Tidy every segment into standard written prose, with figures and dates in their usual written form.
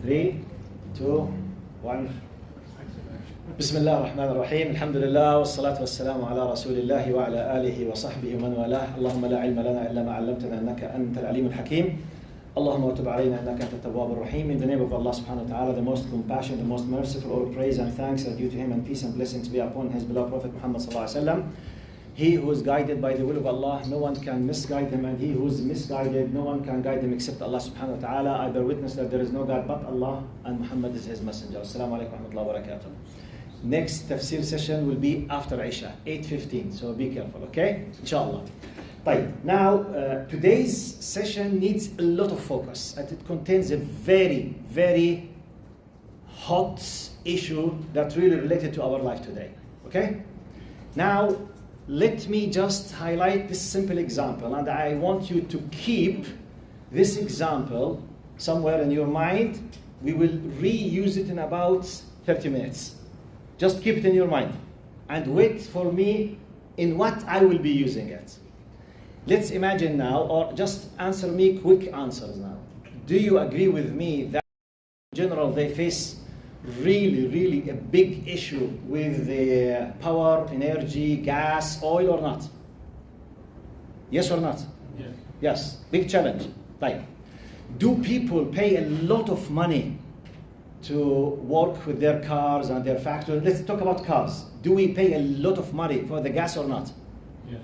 3 2 1. بسم الله الرحمن الرحيم. الحمد لله والصلاة والسلام على رسول الله وعلى آله وصحبه ومن والاه. اللهم لا علم لنا إلا ما علمتنا إنك أنت العليم الحكيم. اللهم وتب علينا إنك أنت التواب الرحيم. In the name of Allah subhanahu wa ta'ala, the most compassionate, the most merciful, all praise and thanks are due to him, and peace and blessings be upon his beloved Prophet Muhammad sallallahu alaihi wasallam. He who is guided by the will of Allah, no one can misguide him, and he who is misguided, no one can guide him except Allah subhanahu wa ta'ala. I bear witness that there is no God but Allah, and Muhammad is his messenger. Assalamu alaikum wa rahmatullahi wa barakatuh. Next tafsir session will be after Isha, 8:15, so be careful, okay? Inshallah. Now, today's session needs a lot of focus, and it contains a very, very hot issue that really related to our life today, okay? Now, let me just highlight this simple example, and I want you to keep this example somewhere in your mind. We will reuse it in about 30 minutes. Just keep it in your mind and wait for me in what I will be using it. Let's imagine now, or just answer me quick answers now. Do you agree with me that in general they face really a big issue with the power, energy, gas, oil, or not? Yes or not? Yes. Yes, big challenge. Right. Do people pay a lot of money to work with their cars and their factories? Let's talk about cars. Do we pay a lot of money for the gas or not? Yes.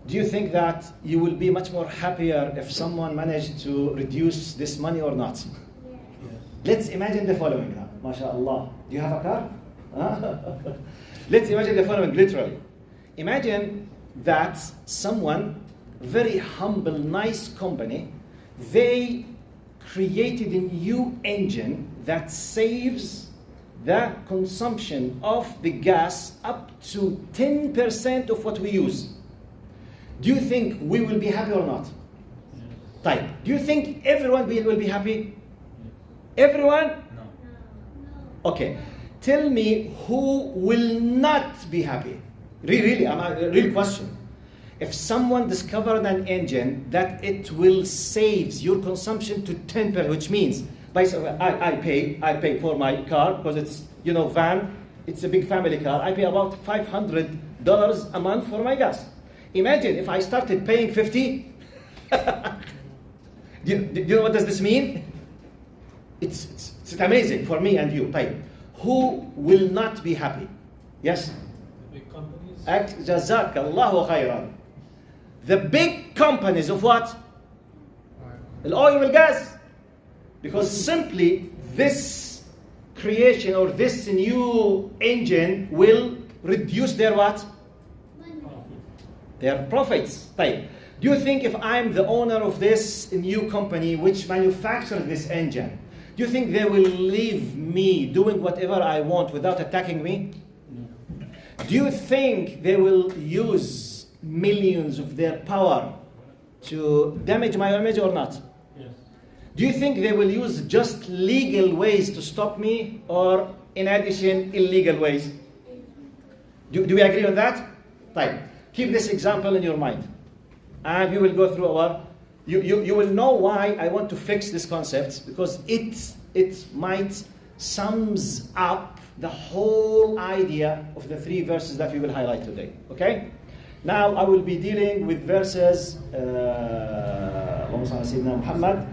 Do you think that you will be much more happier if someone managed to reduce this money or not? Yes. Let's imagine the following now. MashaAllah. Do you have a car? Let's imagine the following, literally. Imagine that someone, very humble, nice company, they created a new engine that saves the consumption of the gas up to 10% of what we use. Do you think we will be happy or not? Yes. Do you think everyone will be happy? Everyone? No. Okay. Tell me who will not be happy? Really, I'm a real question. If someone discovered an engine that it will save your consumption to 10%, which means I pay for my car because it's van, it's a big family car. I pay about $500 a month for my gas. Imagine if I started paying 50. do you know what does this mean? It's amazing for me and you. Who will not be happy? Yes? The big companies. Jazakallahu khairan. The big companies of what? Oil and gas. Because simply this creation or this new engine will reduce their what? Their profits. Do you think if I'm the owner of this new company which manufactured this engine, do you think they will leave me doing whatever I want without attacking me? No. Do you think they will use millions of their power to damage my image or not? Yes. Do you think they will use just legal ways to stop me, or in addition illegal ways? Do we agree on that? Keep this example in your mind, and you will go through you will know why I want to fix this concept, because it might sums up the whole idea of the 3 verses that we will highlight today. Okay? Now I will be dealing with verses اللهم صل على سيدنا محمد.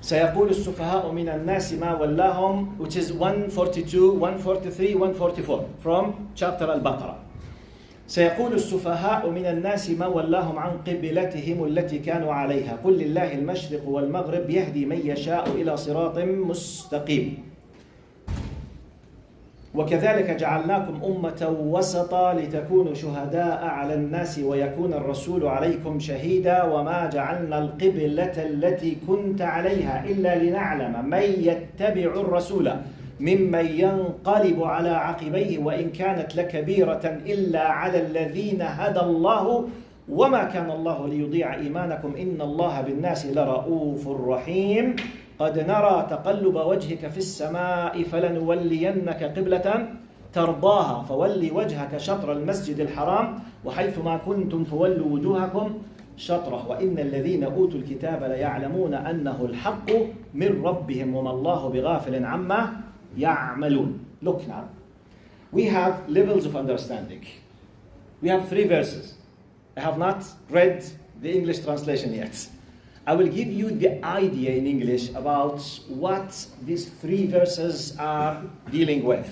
سيقول السفهاء من الناس ما ولاهم, which is 142, 143, 144 from chapter Al-Baqarah. سيقول السفهاء من الناس ما ولاهم عن قبلتهم التي كانوا عليها قل لله المشرق والمغرب يهدي من يشاء إلى صراط مستقيم وكذلك جعلناكم أمة وسطا لتكونوا شهداء على الناس ويكون الرسول عليكم شهيدا وما جعلنا القبلة التي كنت عليها إلا لنعلم من يتبع الرسول ممن ينقلب على عقبيه وإن كانت لكبيرة إلا على الذين هدى الله وما كان الله ليضيع إيمانكم إن الله بالناس لرؤوف رحيم قد نرى تقلب وجهك في السماء فلنولينك قبلة ترضاها فول وجهك شطر المسجد الحرام وحيث ما كنتم فولوا وجوهكم شطرة وإن الذين أوتوا الكتاب ليعلمون أنه الحق من ربهم وما الله بغافل عما يعملون. Look now, we have levels of understanding. We have 3 verses. I have not read the English translation yet. I will give you the idea in English about what these 3 verses are dealing with.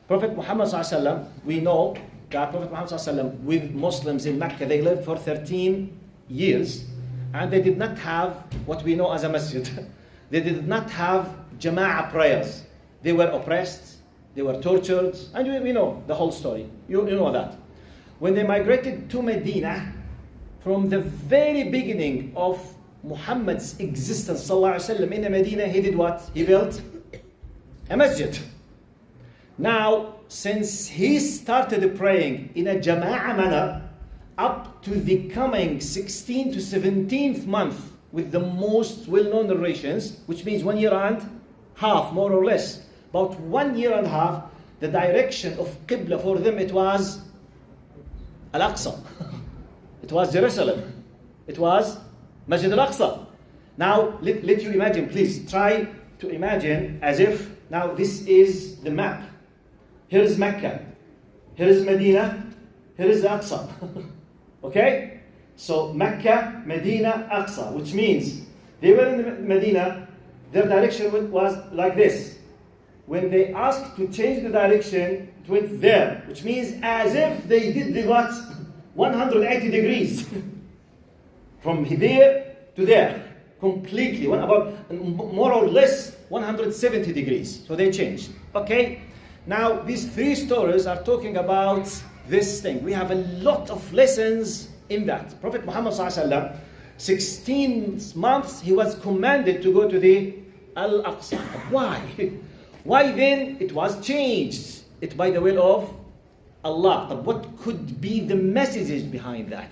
Prophet Muhammad sallallahu alaihi wasallam, we know that Prophet Muhammad sallallahu alaihi wasallam with Muslims in Mecca, they lived for 13 years and they did not have what we know as a masjid. They did not have jama'ah prayers. They were oppressed, they were tortured, and we know the whole story. You know that. When they migrated to Medina, from the very beginning of Muhammad's existence sallallahu alaihi wasallam in Medina, he did what? He built a masjid. Now, since he started praying in a jama'ah manner, up to the coming 16th to 17th month with the most well-known narrations, which means 1 year and a half, more or less, about 1 year and a half, the direction of Qibla for them, it was Al-Aqsa. It was Jerusalem. It was Masjid Al-Aqsa. Now, let you imagine, please, try to imagine as if, now this is the map. Here is Mecca. Here is Medina. Here is Aqsa. Okay? So, Mecca, Medina, Aqsa, which means they were in Medina, their direction was like this. When they asked to change the direction, it went there, which means as if they did the what? 180 degrees. From there to there. Completely. About more or less 170 degrees. So they changed. Okay? Now, these 3 stories are talking about this thing. We have a lot of lessons in that. Prophet Muhammad sallallahu alaihi wasallam, 16 months, he was commanded to go to the Al-Aqsa. Why? Why then it was changed? It by the will of Allah. But what could be the messages behind that?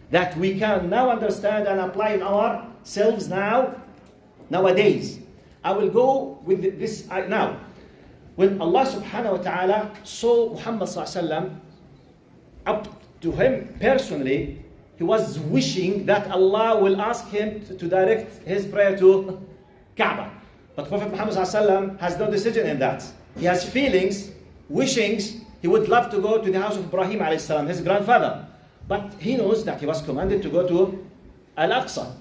That we can now understand and apply in ourselves nowadays. I will go with this now. When Allah subhanahu wa ta'ala saw Muhammad sallallahu alaihi wasallam, up to him personally, he was wishing that Allah will ask him to direct his prayer to Kaaba. But Prophet Muhammad sallallahu alaihi wasallam has no decision in that. He has feelings, wishings. He would love to go to the house of Ibrahim alayhi salam, his grandfather. But he knows that he was commanded to go to Al-Aqsa.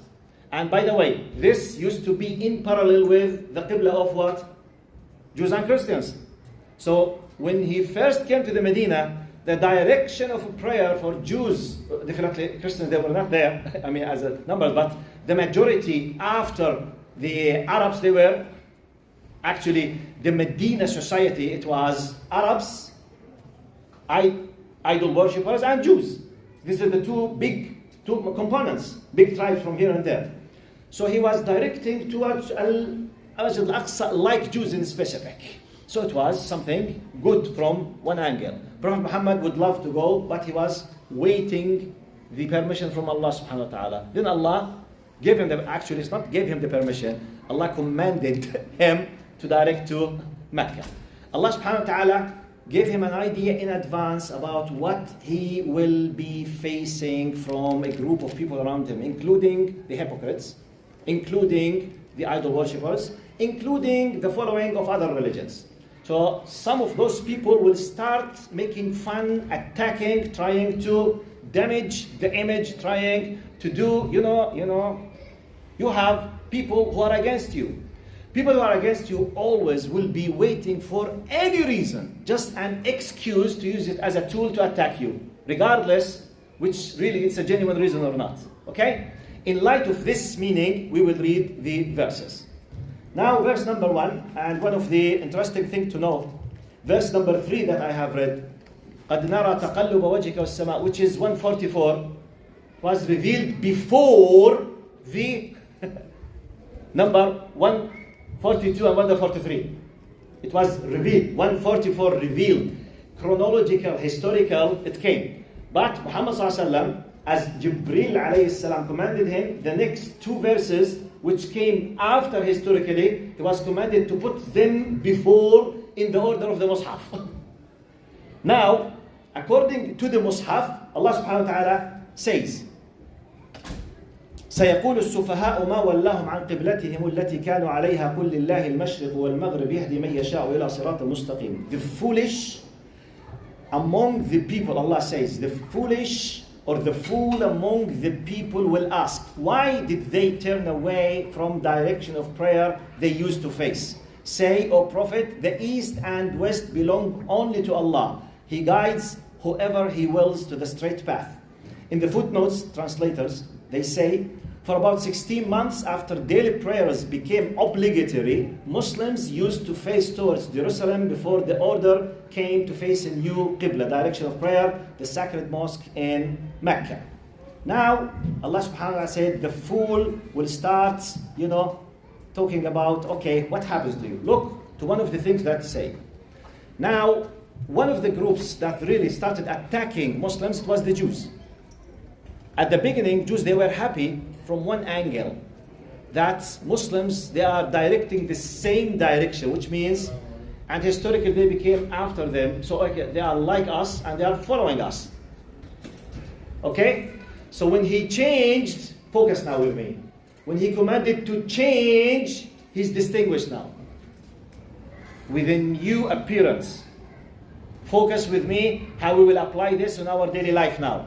And by the way, this used to be in parallel with the Qibla of what? Jews and Christians. So when he first came to the Medina, the direction of prayer for Jews, definitely Christians, they were not there, I mean as a number, but the majority after the Arabs, they were actually the Medina society, it was Arabs, idol worshippers, and Jews. These are the two components, big tribes from here and there. So he was directing towards Al-Aqsa like Jews in specific. So it was something good from one angle. Prophet Muhammad would love to go, but he was waiting the permission from Allah subhanahu wa ta'ala. Then Allah gave him actually it's not gave him the permission, Allah commanded him to direct to Mecca. Allah subhanahu wa ta'ala gave him an idea in advance about what he will be facing from a group of people around him, including the hypocrites, including the idol worshippers, including the following of other religions. So some of those people will start making fun, attacking, trying to damage the image, trying to do, you have people who are against you. People who are against you always will be waiting for any reason, just an excuse to use it as a tool to attack you, regardless which really it's a genuine reason or not. Okay? In light of this meaning, we will read the verses. Now, verse number 1, and one of the interesting things to know, verse number 3 that I have read, قَدْ نَرَى تَقَلُّبَ وَجْهِكَ وَالسَّمَاءِ, which is 144, was revealed before the number 142 and 143. It was revealed, 144 revealed, chronological, historical, it came. But Muhammad sallallahu alaihi wasallam, as Jibreel alayhi salam commanded him, the next 2 verses which came after historically, he was commanded to put them before in the order of the Mus'haf. Now, according to the Mus'haf, Allah subhanahu wa ta'ala says, سيقول السفهاء ما ولاهم عن قبلتهم التي كانوا عليها قل لله المشرق والمغرب يهدي من يشاء إلى صراط مستقيم. The foolish among the people, Allah says, the foolish or the fool among the people will ask, why did they turn away from direction of prayer they used to face? Say, O Prophet, the east and west belong only to Allah. He guides whoever He wills to the straight path. In the footnotes, translators, they say, for about 16 months after daily prayers became obligatory, Muslims used to face towards Jerusalem before the order came to face a new Qibla, direction of prayer, the sacred mosque in Mecca. Now, Allah subhanahu wa ta'ala said, the fool will start, talking about, okay, what happens to you? Look to one of the things that say. Now, one of the groups that really started attacking Muslims was the Jews. At the beginning, Jews, they were happy from one angle, that Muslims, they are directing the same direction, which means, and historically they became after them, so okay, they are like us and they are following us. Okay? So when He changed, focus now with me, when He commanded to change, He's distinguished now with a new appearance. Focus with me how we will apply this in our daily life now.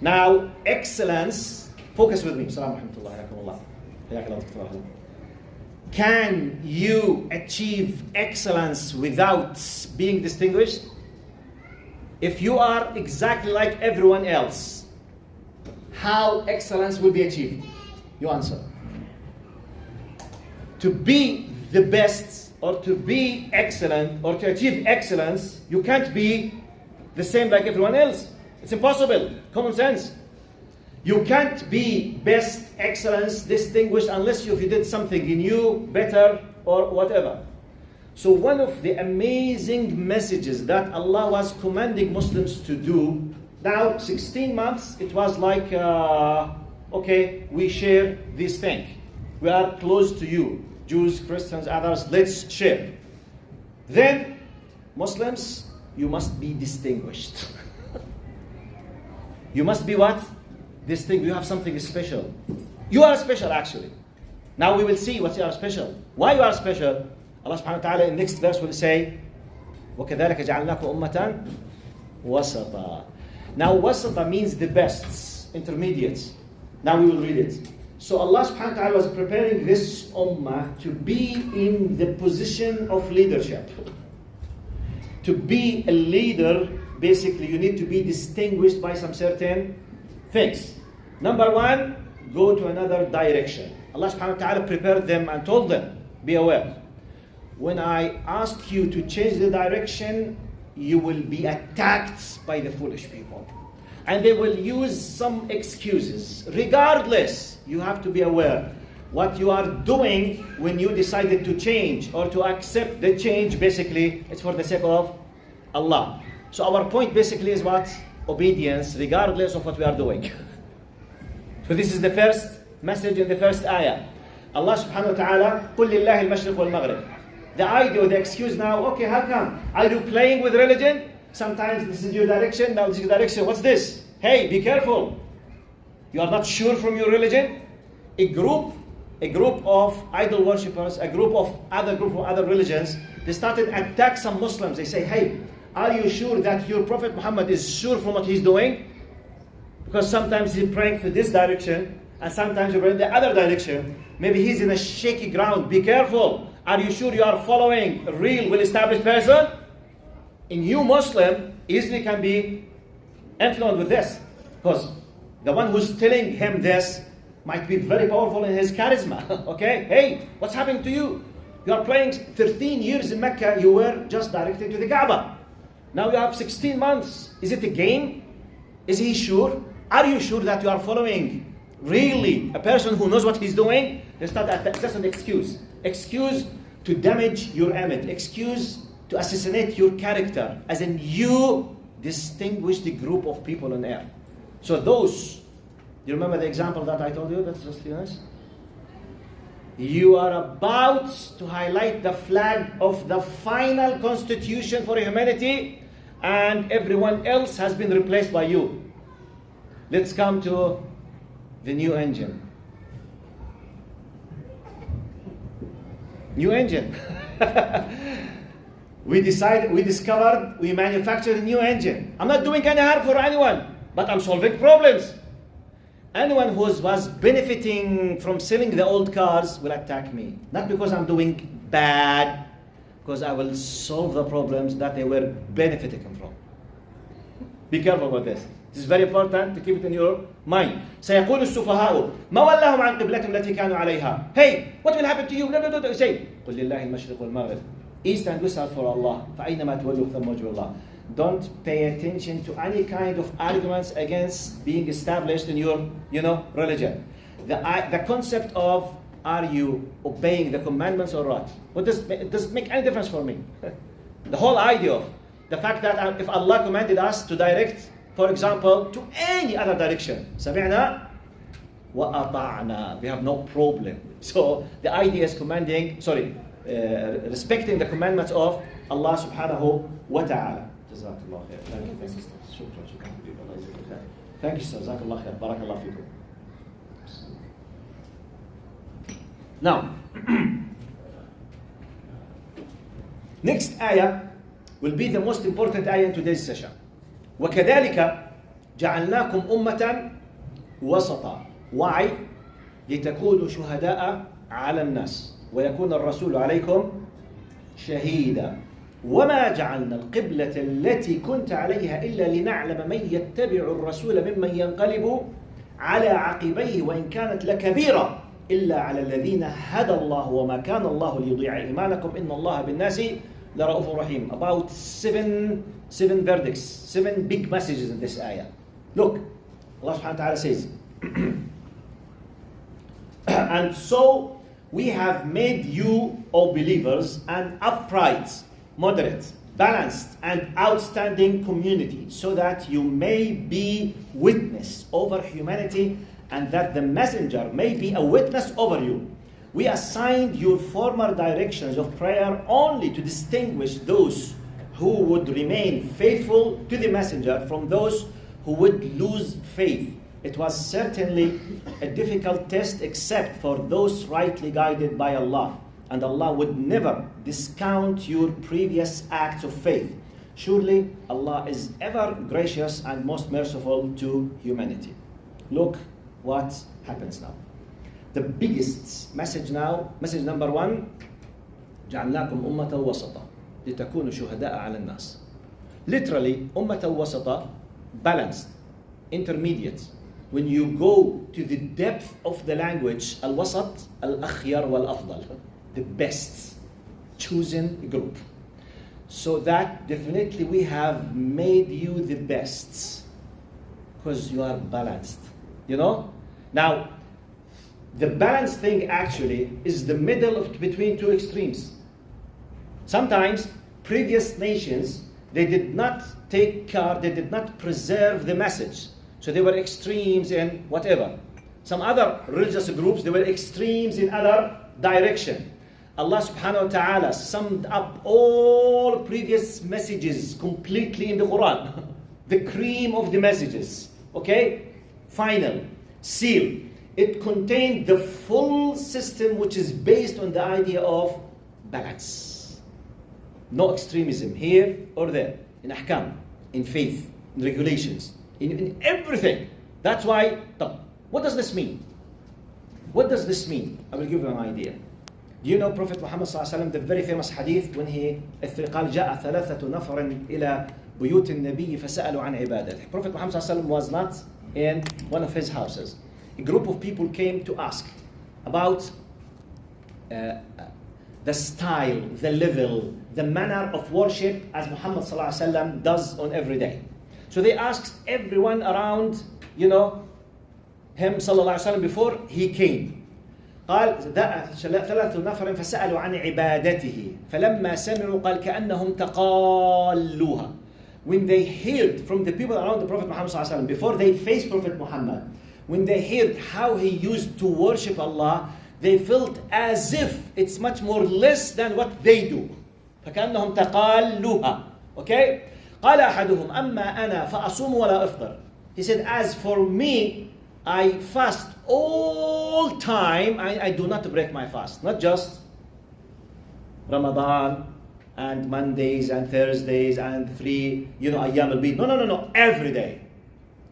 Now, excellence, focus with me. Can you achieve excellence without being distinguished? If you are exactly like everyone else, how excellence will be achieved? You answer. To be the best or to be excellent or to achieve excellence, you can't be the same like everyone else. It's impossible. Common sense. You can't be best, excellence, distinguished unless you did something new, better, or whatever. So one of the amazing messages that Allah was commanding Muslims to do, now 16 months, it was like, okay, we share this thing. We are close to you. Jews, Christians, others, let's share. Then, Muslims, you must be distinguished. You must be what? Distinguished. You have something special. You are special actually. Now we will see what you are special. Why you are special? Allah subhanahu wa ta'ala in next verse will say, وَكَذَلِكَ جَعَلْنَاكُمْ أُمَّةً وَسَطًا. Now wasata means the best, intermediate. Now we will read it. So Allah subhanahu wa ta'ala was preparing this ummah to be in the position of leadership. To be a leader, basically you need to be distinguished by some certain things. Number one, go to another direction. Allah subhanahu wa ta'ala prepared them and told them, be aware. When I ask you to change the direction, you will be attacked by the foolish people. And they will use some excuses. Regardless, you have to be aware. What you are doing when you decided to change or to accept the change, basically, it's for the sake of Allah. So our point basically is what? Obedience, regardless of what we are doing. So this is the first message in the first ayah. Allah subhanahu wa ta'ala, قُلْ لِلَّهِ الْمَشْرِقُ وَالْمَغْرِبِ. The idea or the excuse now, okay, how come? Are you playing with religion? Sometimes this is your direction, now this is your direction. What's this? Hey, be careful. You are not sure from your religion? A group of idol worshippers, a group of other religions, they started attack some Muslims. They say, hey, are you sure that your Prophet Muhammad is sure from what he's doing? Because sometimes he's praying for this direction, and sometimes he's praying the other direction. Maybe he's in a shaky ground. Be careful. Are you sure you are following a real, well-established person? A new Muslim easily can be influenced with this. Because the one who's telling him this might be very powerful in his charisma. Okay? Hey, what's happening to you? You are praying 13 years in Mecca. You were just directed to the Kaaba. Now you have 16 months. Is it a game? Is he sure? Are you sure that you are following really a person who knows what he's doing? They start that's an excuse. Excuse to damage your image. Excuse to assassinate your character. As in you distinguish the group of people on earth. So those, you remember the example that I told you? That's just honest. You are about to highlight the flag of the final constitution for humanity, and everyone else has been replaced by you. Let's come to the new engine? New engine. We discovered, we manufactured a new engine. I'm not doing any harm for anyone, but I'm solving problems. Anyone who was benefiting from selling the old cars will attack me. Not because I'm doing bad, because I will solve the problems that they were benefiting from. Be careful about this. This is very important to keep it in your mind. سيقول السفهاء ما ولاهم عن قبلتهم التي كانوا عليها. Hey, what will happen to you? No. Say, قل لله المشرق والمغرب. East and west are for Allah. فأينما تولوا ثم وجه الله. Don't pay attention to any kind of arguments against being established in your, religion. The concept of, are you obeying the commandments or not? It doesn't make any difference for me. The whole idea of the fact that if Allah commanded us to direct, for example, to any other direction, سمعنا وأطعنا, we have no problem. So the idea is respecting the commandments of Allah subhanahu wa ta'ala. جزاك الله خير. Thank you, sir. جزاك الله خير. بارك الله فيكم. Now, next ayah will be the most important ayah in today's session. وكذلك جعلناكم أمة وسطا. Why? لتكونوا شهداء على الناس ويكون الرسول عليكم شهيدا. وما جعلنا القبلة التي كنت عليها إلا لنعلم من يتبع الرسول ممن ينقلب على عقبيه وإن كانت لكبيرة إلا على الذين هدى الله وما كان الله ليضيع إيمانكم إن الله بالناس لرؤوف رحيم. About seven verdicts, 7 big messages in this ayah. Look, Allah subhanahu wa ta'ala says, and so we have made you, O believers, an upright, moderate, balanced, and outstanding community, so that you may be witness over humanity, and that the messenger may be a witness over you. We assigned your former directions of prayer only to distinguish those who would remain faithful to the messenger from those who would lose faith. It was certainly a difficult test except for those rightly guided by Allah. And Allah would never discount your previous acts of faith. Surely Allah is ever gracious and most merciful to humanity. Look what happens now. The biggest message now, message number 1, جعلناكم أمة وسطا لتكونوا شهداء على الناس. Literally, أمة وسطا, balanced, intermediate. When you go to the depth of the language, الوسط, الأخير والأفضل, the best chosen group. So that definitely we have made you the best because you are balanced. Now, the balanced thing actually is the middle between two extremes. Sometimes previous nations, they did not take care, they did not preserve the message. So they were extremes in whatever. Some other religious groups, they were extremes in other direction. Allah subhanahu wa ta'ala summed up all previous messages completely in the Quran. The cream of the messages. Okay? Final. Seal. It contained the full system which is based on the idea of balance. No extremism here or there. In ahkam, in faith, in regulations, in everything. That's why, what does this mean? What does this mean? I will give you an idea. Do you know Prophet Muhammad ﷺ, the very famous hadith when he قال جاء ثلاثة نفر إلى بيوت النبي فسألوا عن عبادته. Prophet Muhammad ﷺ was not in one of his houses. A group of people came to ask about the style, the level, the manner of worship as Muhammad ﷺ does on every day. So they asked everyone around, him ﷺ before he came. قال ثلاث نفر فسألوا عن عبادته فلما سمعوا قال كأنهم تقالوها. When they heard from the people around the Prophet Muhammad ﷺ, before they faced Prophet Muhammad, when they heard how he used to worship Allah, they felt as if it's much more less than what they do. فكأنهم تقالوها. Okay? قال أحدهم أما أنا فأصوم ولا أفطر. He said, as for me, I fast all time I do not break my fast. Not just Ramadan and Mondays and Thursdays and 3, Ayyam al-Bid. No. Every day.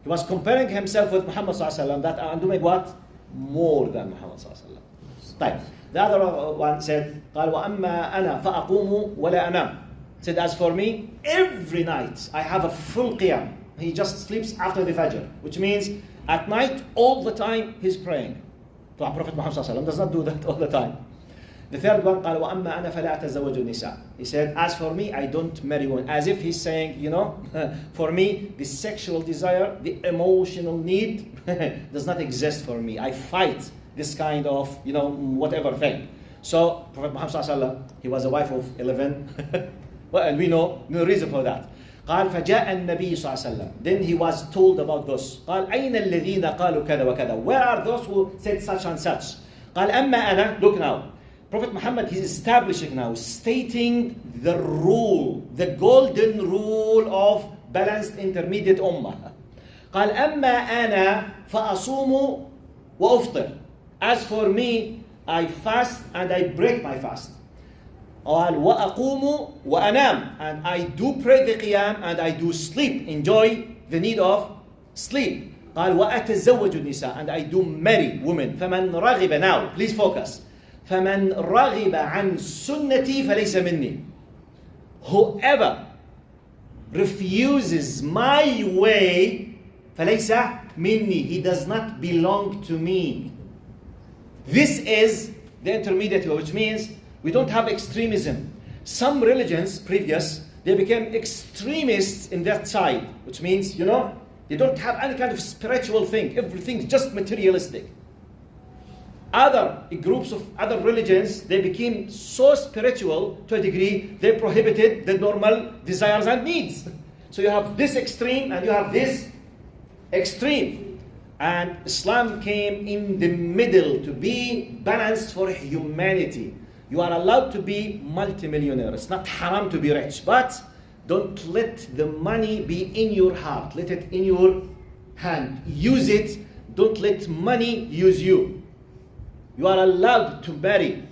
He was comparing himself with Muhammad sallallahu alaihi wasallam, that I'm doing what? More than Muhammad sallallahu alaihi wasallam. طيب. The other one said, قال وأما أنا فأقوم ولا أنام. Said, as for me, every night I have a full qiyam. He just sleeps after the Fajr, which means at night, all the time, he's praying. So Prophet Muhammad sallallahu alaihi wasallam does not do that all the time. The third one, قال وأما أنا فلا أتزوج النساء. He said, as for me, I don't marry women. As if he's saying, for me, the sexual desire, the emotional need does not exist for me. I fight this kind of, whatever thing. So Prophet Muhammad sallallahu alaihi wasallam, he was a wife of 11. Well, and we know no reason for that. قال فجاء النبي صلى الله عليه وسلم. Then he was told about this. قال أين الذين قالوا كذا وكذا. Where are those who said such and such? قال أما أنا. Look now. Prophet Muhammad, he's establishing now, stating the rule, the golden rule of balanced intermediate ummah. قال أما أنا فأصوم وأفطر. As for me, I fast and I break my fast. قال وأقوم وأنام. And I do pray the qiyam and I do sleep, enjoy the need of sleep. قال وأتزوج النساء. And I do marry women. فمن رغب. Now, please focus. فمن رغب عن سنتي فليس مني. Whoever refuses my way فليس مني. He does not belong to me. This is the intermediate way, which means we don't have extremism. Some religions previous, they became extremists in that side, which means, they don't have any kind of spiritual thing. Everything's just materialistic. Other groups of other religions, they became so spiritual to a degree, they prohibited the normal desires and needs. So you have this extreme and you have this extreme. And Islam came in the middle to be balanced for humanity. You are allowed to be multimillionaire. It's not haram to be rich, but don't let the money be in your heart. Let it in your hand. Use it. Don't let money use you. You are allowed to marry.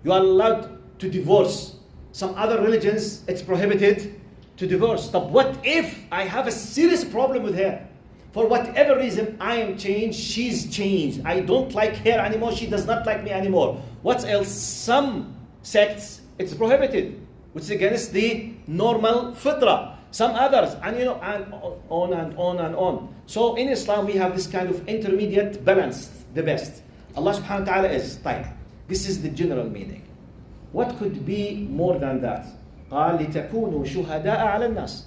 You are allowed to divorce. Some other religions, it's prohibited to divorce. But what if I have a serious problem with her? For whatever reason, I am changed, she's changed. I don't like her anymore, she does not like me anymore. What else? Some sects, it's prohibited, which is against the normal fitrah. Some others, and and on and on and on. So in Islam, we have this kind of intermediate balance, the best. Allah subhanahu wa ta'ala is طيب. This is the general meaning. What could be more than that? قال لتكونوا شهداء على الناس.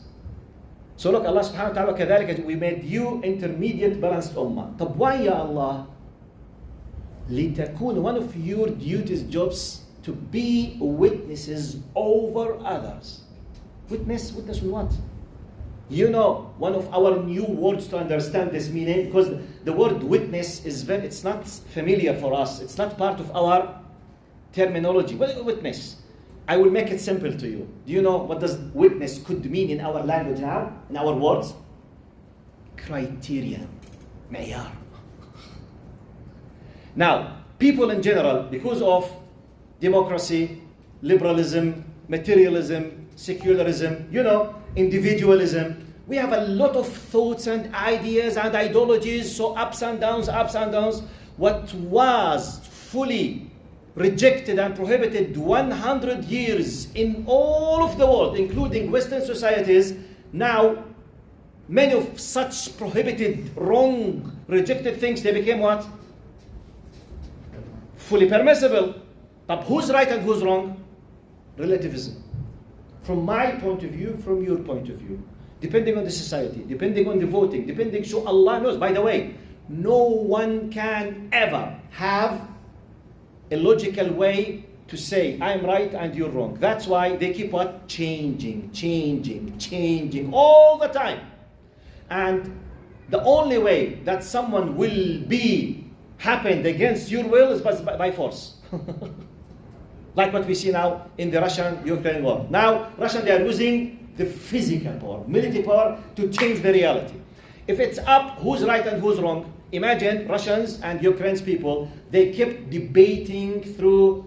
So look, Allah subhanahu wa ta'ala, كذلك we made you intermediate balanced ummah. طب why ya Allah? لتكون, one of your duties, jobs, to be witnesses over others. Witness on what? One of our new words to understand this meaning, because the word witness it's not familiar for us. It's not part of our terminology. What is witness? I will make it simple to you. Do you know what does witness could mean in our language now, in our words? Criterion, معيار. Now, people in general, because of democracy, liberalism, materialism, secularism, individualism, we have a lot of thoughts and ideas and ideologies, so ups and downs. What was fully rejected and prohibited 100 years in all of the world, including Western societies, now many of such prohibited, wrong, rejected things, they became what? Fully permissible. But who's right and who's wrong? Relativism. From my point of view, from your point of view. Depending on the society, depending on the voting, so Allah knows. By the way, no one can ever have a logical way to say, I'm right and you're wrong. That's why they keep what? Changing all the time. And the only way that someone will be happened against your will is by force. Like what we see now in the Russian-Ukraine war. Now, they are using the physical power, military power, to change the reality. If it's up, who's right and who's wrong? imagine Russians and Ukraine's people, they kept debating through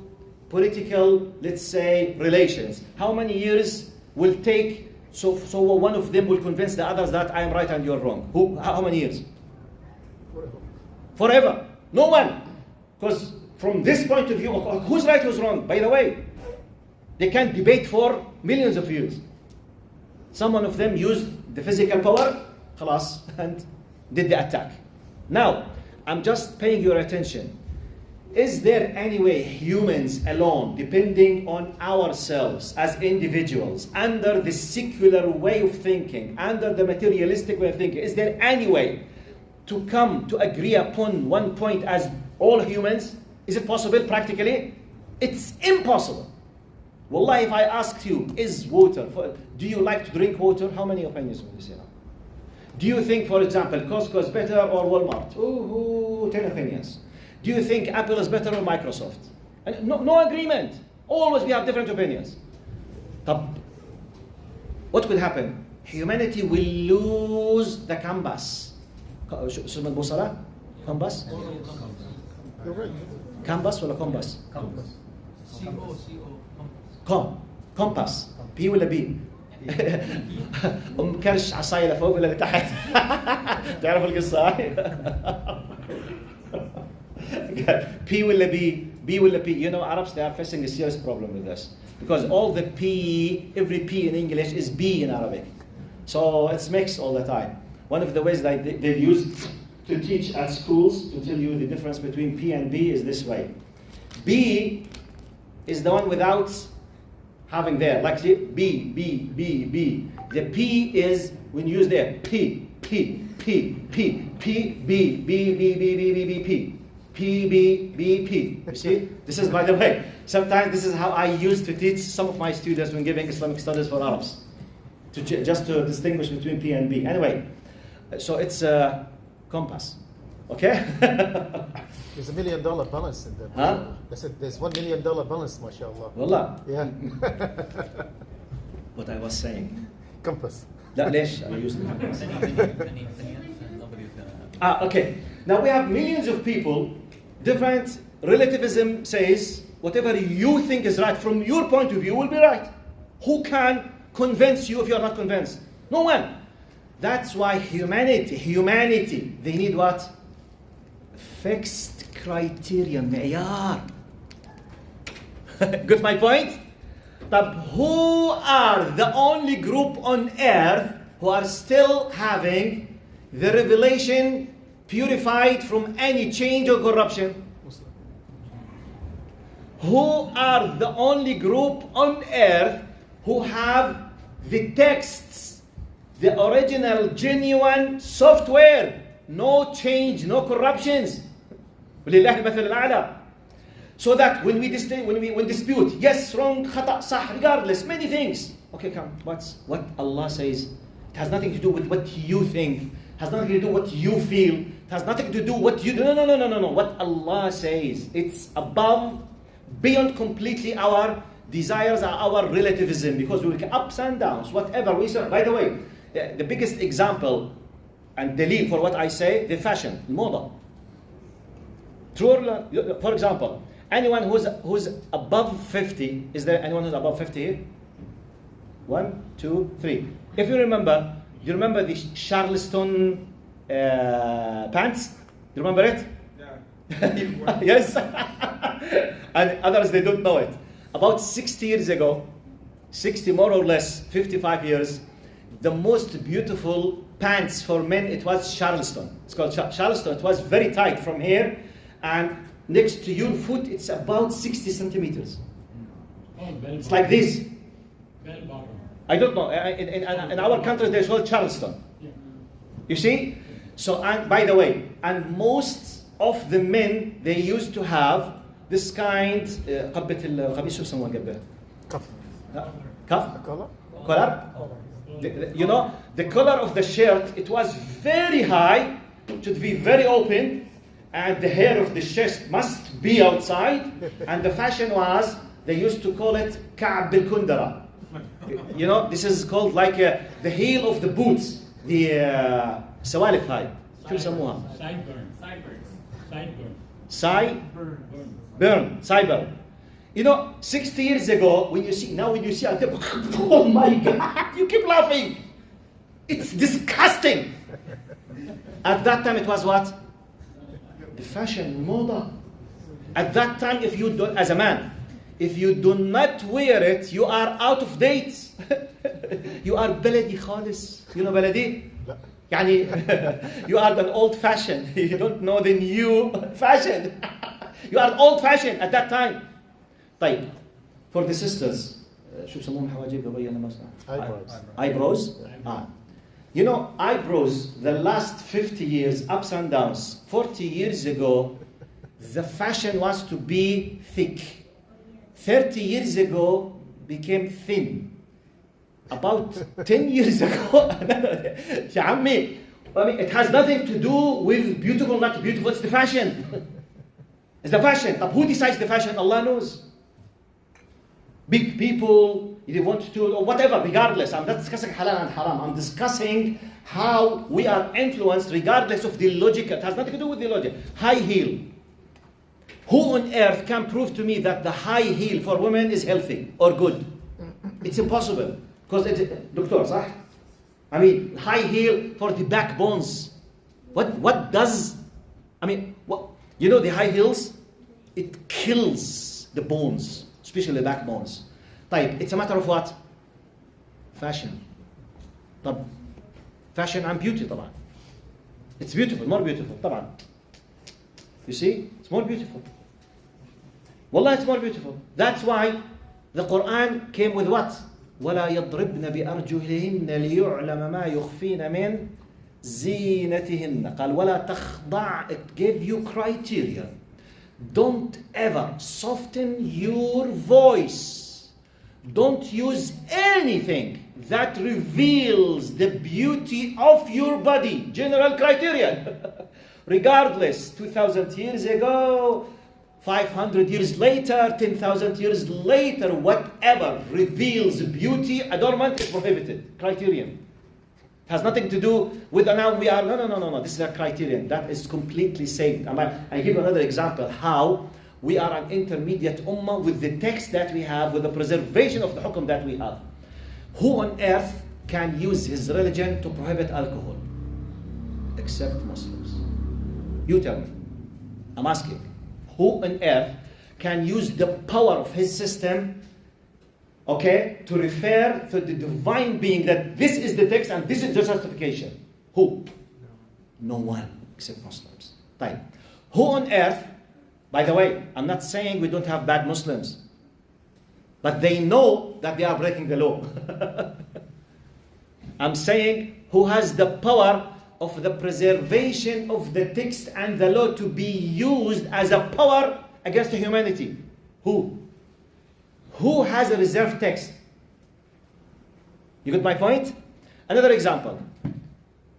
political, let's say, relations. How many years will take, so one of them will convince the others that I am right and you're wrong? How many years? Forever. No one. Because from this point of view, who's right, who's wrong? By the way, they can debate for millions of years. Some of them used the physical power, خلاص, and did the attack. Now, I'm just paying your attention. Is there any way humans alone, depending on ourselves as individuals, under the secular way of thinking, under the materialistic way of thinking, is there any way to come to agree upon one point as all humans? Is it possible practically? It's impossible. Wallahi, if I asked you, is water, do you like to drink water? How many opinions would you say? Do you think, for example, Costco is better or Walmart? 10 opinions. Do you think Apple is better or Microsoft? And no agreement. Always we have different opinions. What will happen? Humanity will lose the compass. Compass? Compass ولا compass? compass. P ولا B؟ كرش عصاية لفوق ولا لتحت؟ تعرف القصة هاي؟ P ولا B, B ولا P. You know, Arabs, they are facing a serious problem with this. Because all the P, every P in English is B in Arabic. So it's mixed all the time. One of the ways that they use to teach at schools to tell you the difference between P and B is this way. B is the one without having there, like B, B, B, B. The P is when you use there, P, P, P, P, P, B, B, B, B, B, B, B, P. P, B, B, P. You see? This is, by the way, sometimes this is how I used to teach some of my students when giving Islamic studies for Arabs. Just to distinguish between P and B. Anyway, so it's a compass. Okay? There's $1 million balance in there. Huh? I said there's $1 million balance, mashallah. Wallah. Yeah. What I was saying. Compass. لا ليش أنا used the compass. Okay. Now we have millions of people. Different relativism says whatever you think is right from your point of view will be right. Who can convince you if you are not convinced? No one. That's why humanity, they need what? Fixed criteria, معيار. Got my point? But who are the only group on earth who are still having the revelation purified from any change or corruption? Who are the only group on earth who have the texts, the original, genuine software, no change, no corruptions? ولله المثل الأعلى. So that when we dispute, yes, wrong, khata, sah, regardless, many things. Okay, come, what Allah says, it has nothing to do with what you think, has nothing to do with what you feel, it has nothing to do with what you do. No. What Allah says, it's above, beyond completely our desires, our relativism, because we will get ups and downs, whatever we say. By the way, the biggest example and dalil for what I say, the fashion, moda. True, for example, anyone who's above 50, is there anyone who's above 50 here? 1, 2, 3. If you remember, do you remember the Charleston pants? Do you remember it? Yeah. Yes. And others, they don't know it. About 60 years ago, 60 more or less, 55 years, the most beautiful pants for men, it was Charleston. It's called Charleston. It was very tight from here, and next to your foot, it's about 60 centimeters. It's like this. I don't know. In our country, they're called Charleston. You see? So, and by the way, and most of the men, they used to have this kind, قبة القميص شو بسموها قبة؟ كف. Collar? You know, the collar of the shirt, it was very high, it should be very open, and the hair of the chest must be outside, and the fashion was, they used to call it كعب الكندرة. You know, this is called like the heel of the boots, the سوالف هاي. شو بسموها؟ Burn. Cyber. You know, 60 years ago, when you see, I think, oh my God, you keep laughing. It's disgusting. At that time, it was what? The fashion, moda. At that time, if you don't, as a man, if you do not wear it, you are out of date. You are بلدي خالص. You know بلدي? يعني you are an old fashioned. You don't know the new fashion. You are old fashioned at that time. طيب, for the sisters, شو بسموهم حواجب قبل أنا ما eyebrows. You know, eyebrows, the last 50 years, ups and downs. 40 years ago, the fashion was to be thick. 30 years ago, became thin. About 10 years ago, يا عمي, I mean, it has nothing to do with beautiful, not beautiful, it's the fashion. It's the fashion. But who decides the fashion? Allah knows. Big people, if they want to, or whatever, regardless. I'm not discussing halal and haram. I'm discussing how we are influenced regardless of the logic. It has nothing to do with the logic. High heel. Who on earth can prove to me that the high heel for women is healthy or good? It's impossible. Because it's, Doctor, صح? I mean, high heel for the backbones. What does, I mean, what, you know the high heels? It kills the bones, especially the backbones. طيب, it's a matter of what? Fashion. طب, fashion and beauty طبعا. It's beautiful, more beautiful طبعا. You see? It's more beautiful. Wallah, it's more beautiful. That's why the Quran came with what? وَلَا يَضْرِبْنَ بِأَرْجُلِهِنَّ لِيُعْلَمَ مَا يُخْفِينَ مِنْ زِينَتِهِنَّ قال وَلَا تَخْضَعْ. It gave you criteria. Don't ever soften your voice. Don't use anything that reveals the beauty of your body. General criterion. Regardless, 2,000 years ago, 500 years later, 10,000 years later, whatever reveals beauty, adornment is prohibited. Criterion. It has nothing to do with now we are, no. This is a criterion. That is completely safe. I give you another example how we are an intermediate ummah with the text that we have, with the preservation of the hukum that we have. Who on earth can use his religion to prohibit alcohol? Except Muslims. You tell me. I'm asking. Who on earth can use the power of his system, okay, to refer to the divine being that this is the text and this is the justification? Who? No one except Muslims. Right. Who on earth, by the way, I'm not saying we don't have bad Muslims, but they know that they are breaking the law. I'm saying who has the power of the preservation of the text and the law to be used as a power against humanity. Who? Who has a reserved text? You got my point? Another example.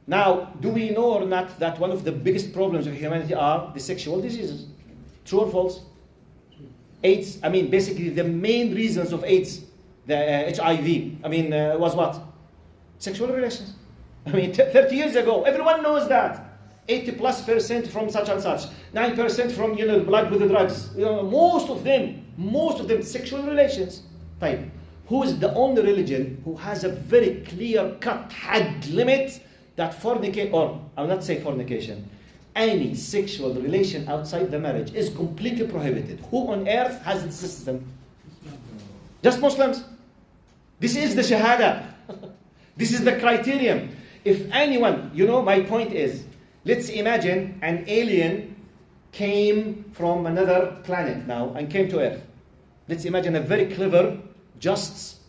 Now, do we know or not that one of the biggest problems of humanity are the sexual diseases? True or false? AIDS, I mean, basically the main reasons of AIDS, the HIV, was what? Sexual relations. 30 years ago, everyone knows that. 80+% from such and such. 9% from, blood with the drugs. Most of them, sexual relations. Type. Who is the only religion who has a very clear-cut had limit that fornicate, or I will not say fornication, any sexual relation outside the marriage is completely prohibited. Who on earth has the system? Just Muslims. This is the shahada. This is the criterion. If anyone, my point is, let's imagine an alien came from another planet now and came to Earth. Let's imagine a very clever, just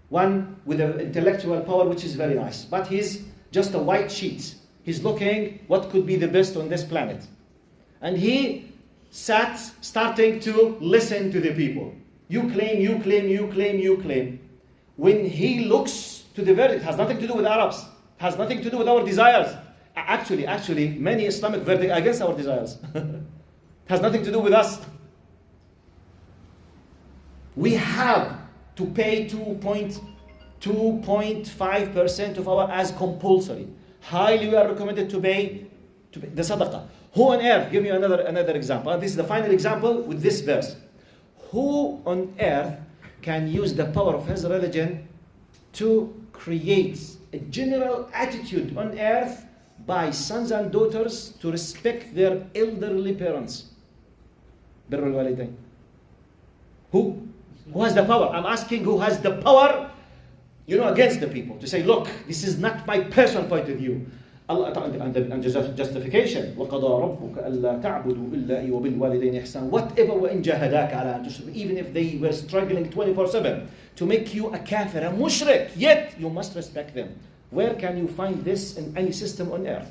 one with an intellectual power which is very nice. But he's just a white sheet. He's looking what could be the best on this planet. And he sat starting to listen to the people. You claim, you claim, you claim, you claim. When he looks to the verdict, it has nothing to do with Arabs. Has nothing to do with our desires. Actually, many Islamic verdicts against our desires. Has nothing to do with us. We have to pay 2.5% of our as compulsory. Highly we are recommended to pay the sadaqah. Who on earth, give me another example. This is the final example with this verse. Who on earth can use the power of his religion to create a general attitude on earth by sons and daughters to respect their elderly parents? بر الوالدين. Who? Who has the power? I'm asking who has the power, against the people, to say, look, this is not my personal point of view. Allah, and justification, وَقَضَى رَبُّكَ أَلَّا تَعْبُدُوا إِلَّا وَبِالْوَالِدَيْنِ إِحْسَانًا. Whatever وَإِنْ جَاهَدَاكَ عَلَىٰ أَن تُشْرِكَ, even if they were struggling 24/7 to make you a kafir, a mushrik, yet you must respect them. Where can you find this in any system on earth?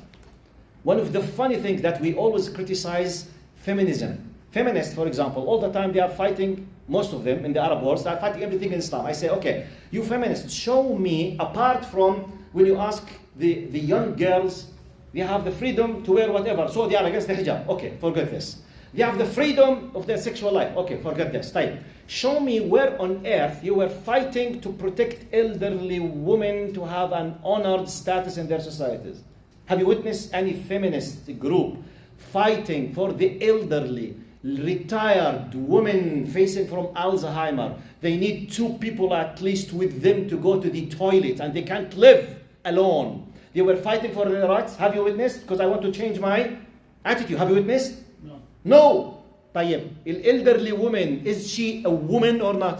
One of the funny things that we always criticize feminism. Feminists, for example, all the time they are fighting, most of them in the Arab world, they are fighting everything in Islam. I say, okay, you feminists, show me, apart from when you ask the young girls, they have the freedom to wear whatever, so they are against the hijab. Okay, forget this. They have the freedom of their sexual life. Okay, forget this. Type. Show me where on earth you were fighting to protect elderly women to have an honored status in their societies. Have you witnessed any feminist group fighting for the elderly, retired women facing from Alzheimer? They need 2 people at least with them to go to the toilet, and they can't live alone. They were fighting for their rights. Have you witnessed? Because I want to change my attitude. Have you witnessed? No. No. طيب, an elderly woman, is she a woman or not?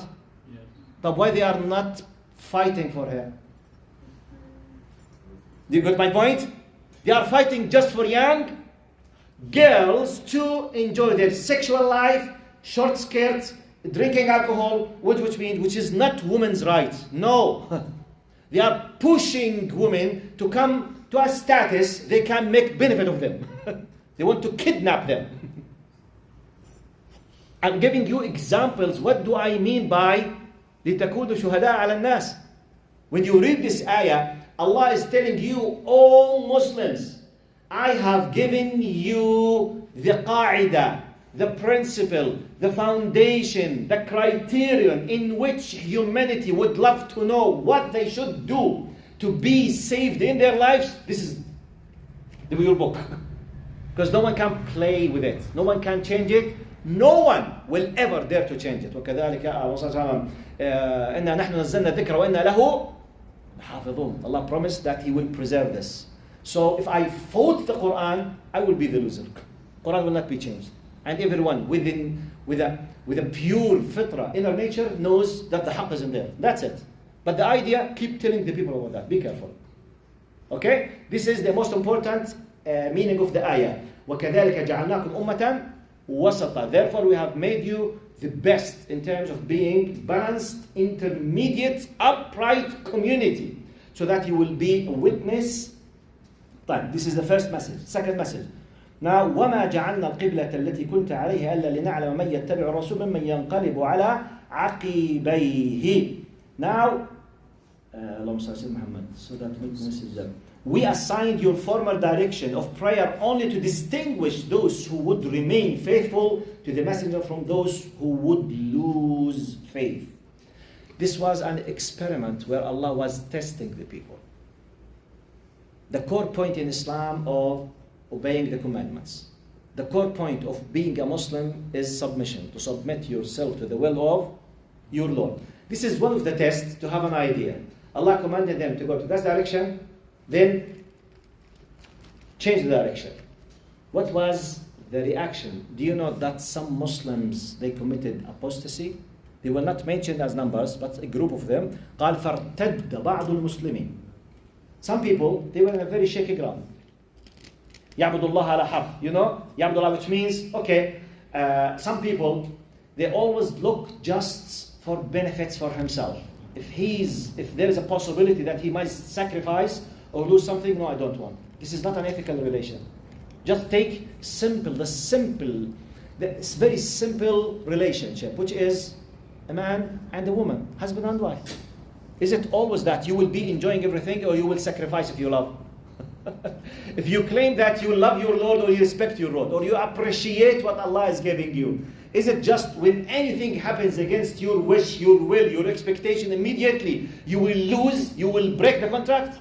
Yes. But why they are not fighting for her? Do you get my point? They are fighting just for young girls to enjoy their sexual life, short skirts, drinking alcohol, which is not women's right. No. They are pushing women to come to a status they can make benefit of them. They want to kidnap them. I'm giving you examples. What do I mean by لِتَكُونُوا شُهَدَاءَ عَلَى النَّاسِ? When you read this ayah, Allah is telling you, all Muslims, I have given you the qaida, the principle, the foundation, the criterion in which humanity would love to know what they should do to be saved in their lives. This is your book. Because no one can play with it. No one can change it. No one will ever dare to change it. وكذلك إنا نحن نزلنا الذكر وإنا له حافظون. Allah promised that He will preserve this. So if I fought the Quran, I will be the loser. Quran will not be changed. And everyone with a pure fitra, inner nature, knows that the haqq is in there. That's it. But the idea, keep telling the people about that. Be careful. Okay? This is the most important meaning of the ayah. وَكَذَلِكَ جَعَلْنَاكُمْ أُمَّةً وَسَطًا. Therefore we have made you the best in terms of being balanced, intermediate, upright community, so that you will be a witness. This is the first message. Second message. Now, وَمَا جَعَلْنَا الْقِبْلَةَ الَّتِي كُنْتَ عَلَيْهَا أَلَّا لِنَعْلَمَ مَنْ يَتَّبِعُ الرَّسُولَ مَنْ يَنْقَلِبُ عَلَى عَقِبَيْهِ. Now, so that makes message. We assigned your former direction of prayer only to distinguish those who would remain faithful to the messenger from those who would lose faith. This was an experiment where Allah was testing the people. The core point in Islam of obeying the commandments. The core point of being a Muslim is submission, to submit yourself to the will of your Lord. This is one of the tests to have an idea. Allah commanded them to go to that direction, then change the direction. What was the reaction? Do you know that some Muslims, they committed apostasy? They were not mentioned as numbers, but a group of them. قال فارتد بعض المسلمين. Some people, they were in a very shaky ground. يعبد الله على حرف. You know, يعبد الله, which means, okay, some people, they always look just for benefits for himself. If there is a possibility that he might sacrifice or lose something, no, I don't want. This is not an ethical relation. Just take this very simple relationship, which is a man and a woman, husband and wife. Is it always that you will be enjoying everything, or you will sacrifice if you love? If you claim that you love your Lord, or you respect your Lord, or you appreciate what Allah is giving you, is it just when anything happens against your wish, your will, your expectation, immediately you will lose, you will break the contract?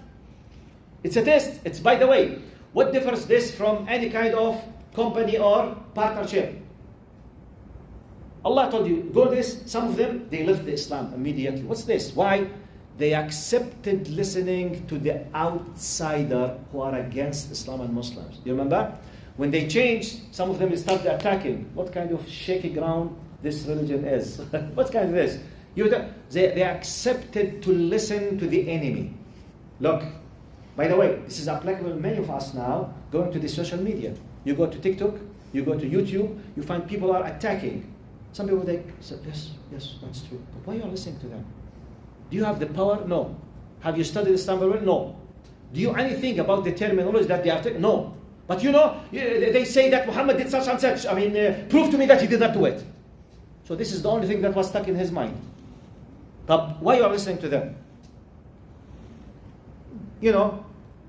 It's a test. It's, by the way, What differs this from any kind of company or partnership? Allah told you, go this. Some of them, they left the Islam immediately. What's this? Why? They accepted listening to the outsider who are against Islam and Muslims. You remember? When they changed, some of them started attacking. What kind of shaky ground this religion is? What kind of this? They accepted to listen to the enemy. Look, by the way, this is applicable to many of us now, going to the social media. You go to TikTok, you go to YouTube, you find people are attacking. Some people say, yes, that's true. But why are you listening to them? Do you have the power? No. Have you studied Islam very well? No. Do you know anything about the terminology that they are taking? No. But they say that Muhammad did such and such. Prove to me that he did not do it. So this is the only thing that was stuck in his mind. But why are you listening to them?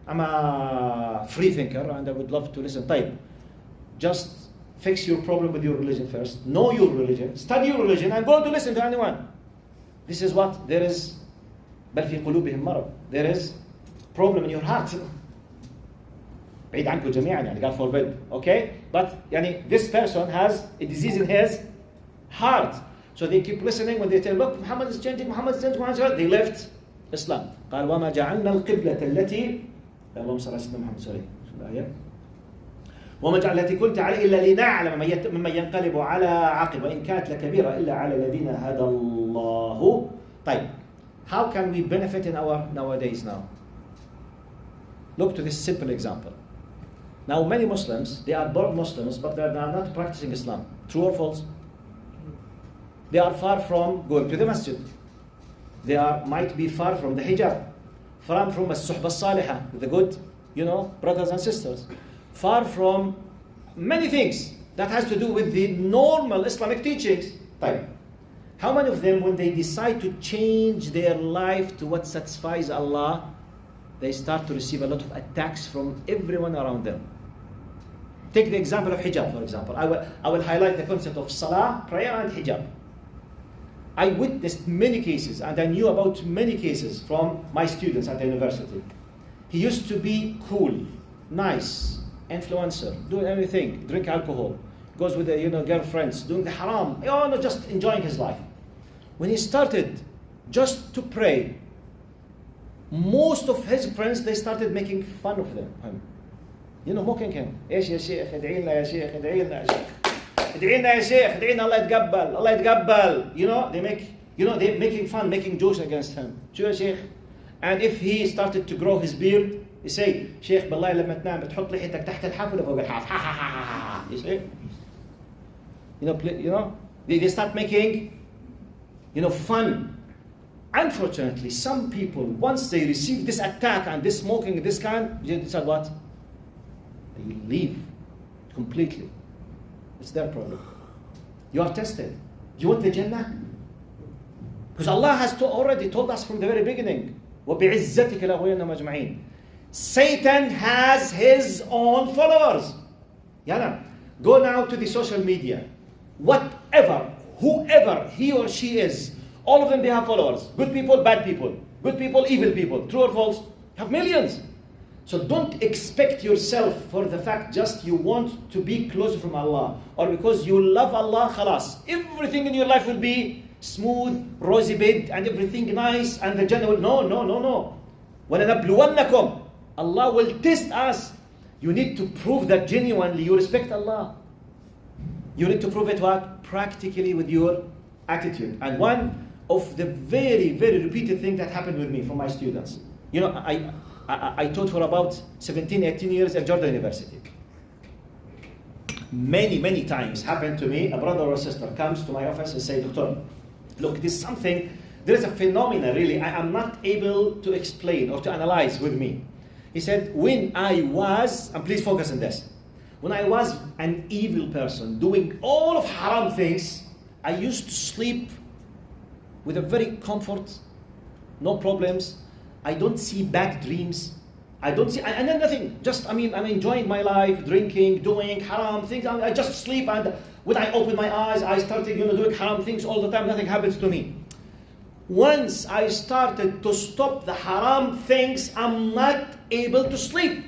I'm a free thinker and I would love to listen. Just fix your problem with your religion first. Know your religion. Study your religion and go to listen to anyone. This is what there is. بل في قلوبهم مرض. There is problem in your heart. بعيد عنكم جميعا يعني God forbid. Okay? But this person has a disease in his heart. So they keep listening when they tell, look, Muhammad is changing, they left Islam. قال وما جعلنا القبلة التي اللهم صل على سيدنا محمد سوري شو الآية؟ وما جعل التي كنت عليه إلا لنعلم ممن ينقلب على عقب وإن كانت لكبيرة إلا على الذين هدى الله. طيب, how can we benefit in our nowadays now? Look to this simple example. Now many Muslims, they are born Muslims, but they are not practicing Islam. True or false? They are far from going to the masjid. They might be far from the hijab, far from as-suhbah as-salihah, the good, brothers and sisters, far from many things that has to do with the normal Islamic teachings. How many of them, when they decide to change their life to what satisfies Allah, they start to receive a lot of attacks from everyone around them? Take the example of hijab, for example. I will highlight the concept of salah, prayer, and hijab. I witnessed many cases, and I knew about many cases from my students at the university. He used to be cool, nice, influencer, doing everything, drink alcohol, goes with the girlfriends, doing the haram, just enjoying his life. When he started just to pray, most of his friends, they started making fun of him. Mocking him. ايش يا شيخ ادعي لنا يا شيخ ادعي لنا يا شيخ ادعي لنا يا شيخ ادعي لنا الله يتقبل الله يتقبل. They're making fun, making jokes against him. شو يا شيخ? And if he started to grow his beard, he say, شيخ بالله لما تنام تحط لحيتك تحت الحاف ولا فوق الحاف. You see? They start making fun. Unfortunately, some people, once they receive this attack and this smoking, this kind, they decide what? They leave completely. It's their problem. You are tested. You want the Jannah? Because Allah has already told us from the very beginning. وَبِعِزَّتِكَ لَأُغْوِيَنَّهُمْ أَجْمَعِينَ. Satan has his own followers. Go now to the social media. Whoever he or she is, all of them, they have followers. Good people, bad people. Good people, evil people. True or false? Have millions. So don't expect yourself for the fact just you want to be closer from Allah, or because you love Allah, khalas. Everything in your life will be smooth, rosy bed, and everything nice, and the Jannah will... No. وَلَنَبْلُوَنَّكُمْ. Allah will test us. You need to prove that genuinely you respect Allah. You need to prove it what? Practically with your attitude. And one of the very, very repeated things that happened with me from my students. I taught for about 17, 18 years at Jordan University. Many times happened to me, a brother or a sister comes to my office and say, Doctor, look, this is something, there is a phenomenon really, I am not able to explain or to analyze with me. He said, when I was, and please focus on this, when I was an evil person doing all of haram things, I used to sleep with a very comfort, no problems. I don't see bad dreams. And then nothing. Just, I'm enjoying my life, drinking, doing haram things. I just sleep, and when I open my eyes, I started, doing haram things all the time. Nothing happens to me. Once I started to stop the haram things, I'm not able to sleep.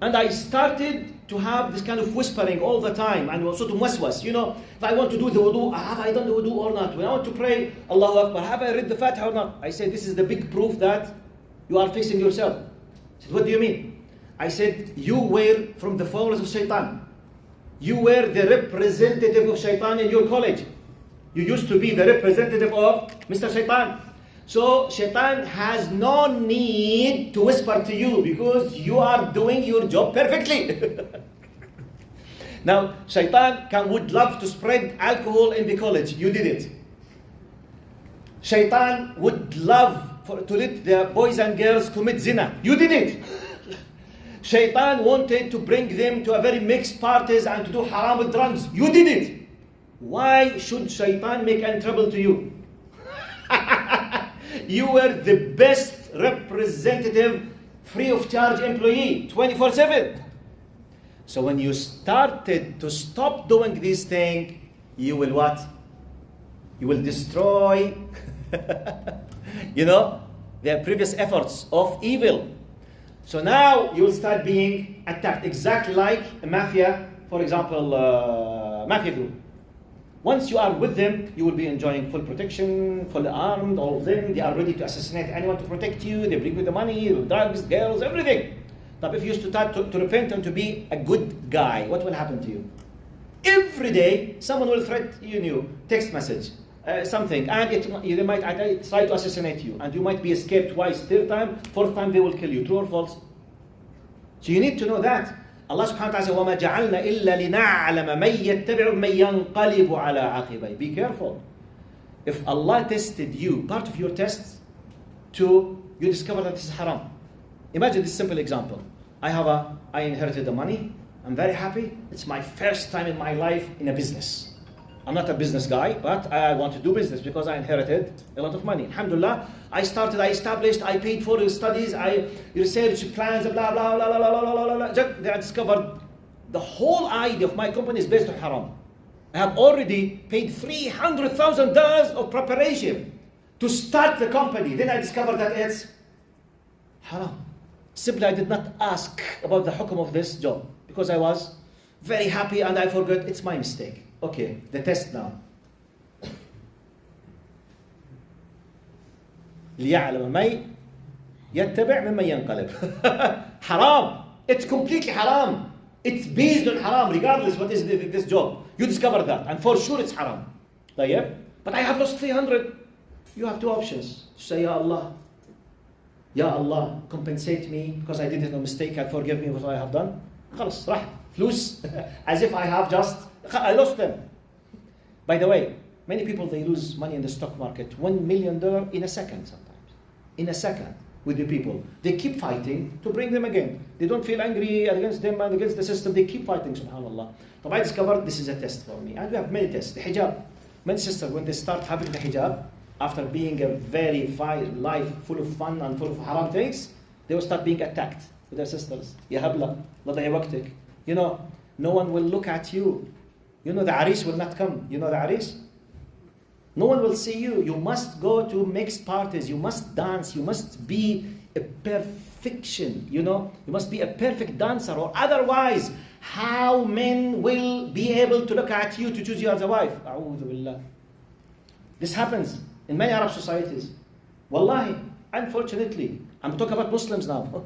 And I started to have this kind of whispering all the time and sort of waswas. You know, if I want to do the wudu, have I done the wudu or not? When I want to pray, Allahu Akbar, have I read the Fatiha or not? I said, this is the big proof that you are fixing yourself. I said, what do you mean? I said, you were from the followers of Shaitan. You were the representative of Shaitan in your college. You used to be the representative of Mr. Shaitan. So Shaitan has no need to whisper to you because you are doing your job perfectly. Now, Shaitan would love to spread alcohol in the college. You did it. Shaitan would love to let the boys and girls commit zina. You did it. Shaitan wanted to bring them to a very mixed parties and to do haram with drugs. You did it. Why should Shaitan make any trouble to you? You were the best representative, free of charge employee, 24/7. So when you started to stop doing these things, you will what? You will destroy, their previous efforts of evil. So now you will start being attacked, exactly like a mafia, for example, mafia group. Once you are with them, you will be enjoying full protection, fully armed, all of them. They are ready to assassinate anyone to protect you. They bring you the money, drugs, girls, everything. But if you start to repent and to be a good guy, what will happen to you? Every day, someone will threaten you, text message, something, and they might try to assassinate you. And you might be escaped twice, third time, fourth time they will kill you. True or false? So you need to know that. Allah subhanahu wa ta'ala says, وَمَا جَعَلْنَا إِلَّا لِنَعْلَمَ مَنْ يَتَّبِعُ مَنْ يَنْقَلِبُ عَلَىٰ عَقِبَيْهِ. Be careful. If Allah tested you, part of your tests, you discover that this is haram. Imagine this simple example. I inherited the money. I'm very happy. It's my first time in my life in a business. I'm not a business guy, but I want to do business because I inherited a lot of money. Alhamdulillah, I established, I paid for the studies, I researched plans, blah, blah, blah, blah, blah, blah, blah, blah. Then I discovered the whole idea of my company is based on haram. I have already paid $300,000 of preparation to start the company. Then I discovered that it's haram. Simply, I did not ask about the hukum of this job because I was very happy and I forgot it's my mistake. Okay, the test now. ليعلم من يتبع ممن ينقلب. Haram. It's completely haram. It's based on haram, regardless what is this job. You discover that, and for sure it's haram. طيب? But I have lost 300. You have two options. Say, Ya Allah, compensate me because I did a mistake and forgive me what I have done. خلاص راح فلوس as if I lost them. By the way, many people, they lose money in the stock market, $1 million in a second sometimes. In a second with the people. They keep fighting to bring them again. They don't feel angry against them and against the system. They keep fighting, subhanAllah. So I discovered this is a test for me. And we have many tests. The hijab. Many sisters, when they start having the hijab, after being a very life full of fun and full of haram things, they will start being attacked with their sisters. Ya habla, la dayawaktik. No one will look at you. The aris will not come. The aris? No one will see you. You must go to mixed parties. You must dance. You must be a perfection. You must be a perfect dancer, or otherwise, how men will be able to look at you to choose you as a wife? A'udhu billah. This happens in many Arab societies. Wallahi, unfortunately, I'm talking about Muslims now.